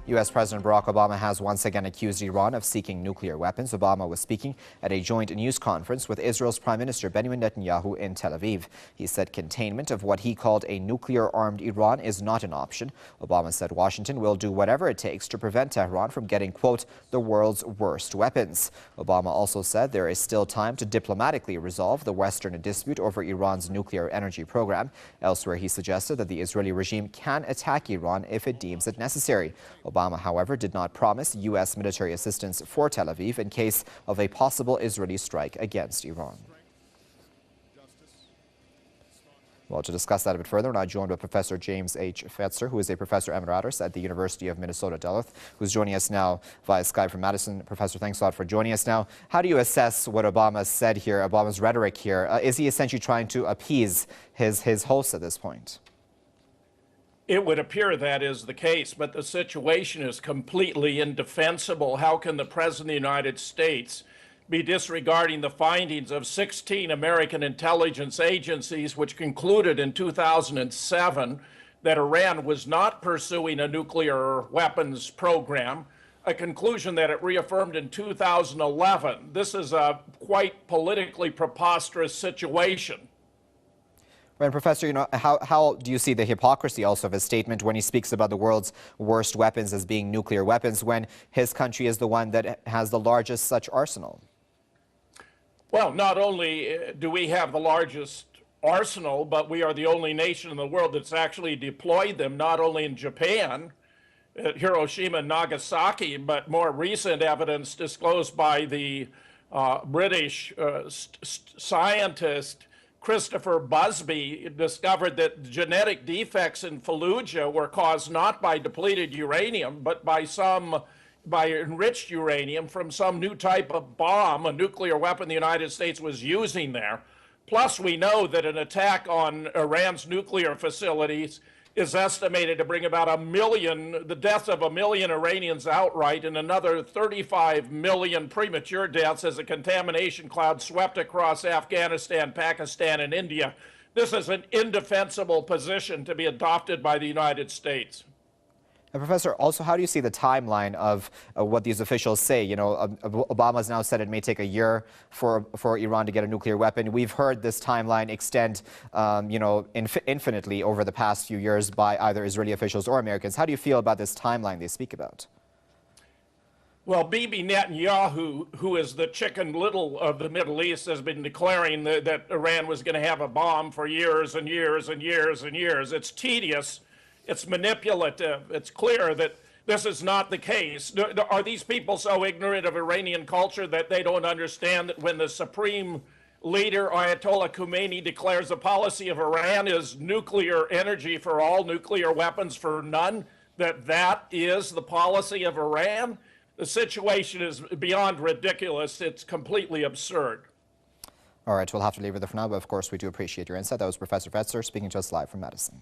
U.S. President Barack Obama has once again accused Iran of seeking nuclear weapons. Obama was speaking at a joint news conference with Israel's Prime Minister Benjamin Netanyahu in Tel Aviv. He said containment of what he called a nuclear-armed Iran is not an option. Obama said Washington will do whatever it takes to prevent Tehran from getting, quote, the world's worst weapons. Obama also said there is still time to diplomatically resolve the Western dispute over Iran's nuclear energy program. Elsewhere, he suggested that the Israeli regime can attack Iran if it deems it necessary. Obama, however, did not promise U.S. military assistance for Tel Aviv in case of a possible Israeli strike against Iran. Well, to discuss that a bit further, we're now joined by Professor James H. Fetzer, who is a professor emeritus at the University of Minnesota Duluth, who's joining us now via Skype from Madison. Professor, thanks a lot for joining us now. How do you assess what Obama said here, Obama's rhetoric here? Is he essentially trying to appease his hosts at this point? It would appear that is the case, but the situation is completely indefensible. How can the President of the United States be disregarding the findings of 16 American intelligence agencies, which concluded in 2007 that Iran was not pursuing a nuclear weapons program, a conclusion that it reaffirmed in 2011? This is a quite politically preposterous situation. And Professor, how do you see the hypocrisy also of his statement when he speaks about the world's worst weapons as being nuclear weapons when his country is the one that has the largest such arsenal? Well, not only do we have the largest arsenal, but we are the only nation in the world that's actually deployed them, not only in Japan, at Hiroshima and Nagasaki, but more recent evidence disclosed by the British scientist Christopher Busby discovered that genetic defects in Fallujah were caused not by depleted uranium, but by enriched uranium from some new type of bomb, a nuclear weapon the United States was using there. Plus, we know that an attack on Iran's nuclear facilities is estimated to bring about the deaths of 1 million Iranians outright and another 35 million premature deaths as a contamination cloud swept across Afghanistan, Pakistan, and India. This is an indefensible position to be adopted by the United States. And Professor, also, how do you see the timeline of what these officials say? Obama's now said it may take a year for Iran to get a nuclear weapon. We've heard this timeline extend, infinitely over the past few years by either Israeli officials or Americans. How do you feel about this timeline they speak about? Well, Bibi Netanyahu, who is the Chicken Little of the Middle East, has been declaring that Iran was going to have a bomb for years and years and years and years. It's tedious. It's manipulative. It's clear that this is not the case. Are these people so ignorant of Iranian culture that they don't understand that when the supreme leader, Ayatollah Khomeini, declares the policy of Iran is nuclear energy for all, nuclear weapons for none, that is the policy of Iran? The situation is beyond ridiculous. It's completely absurd. All right, we'll have to leave it there for now, but of course we do appreciate your insight. That was Professor Fetzer speaking to us live from Madison.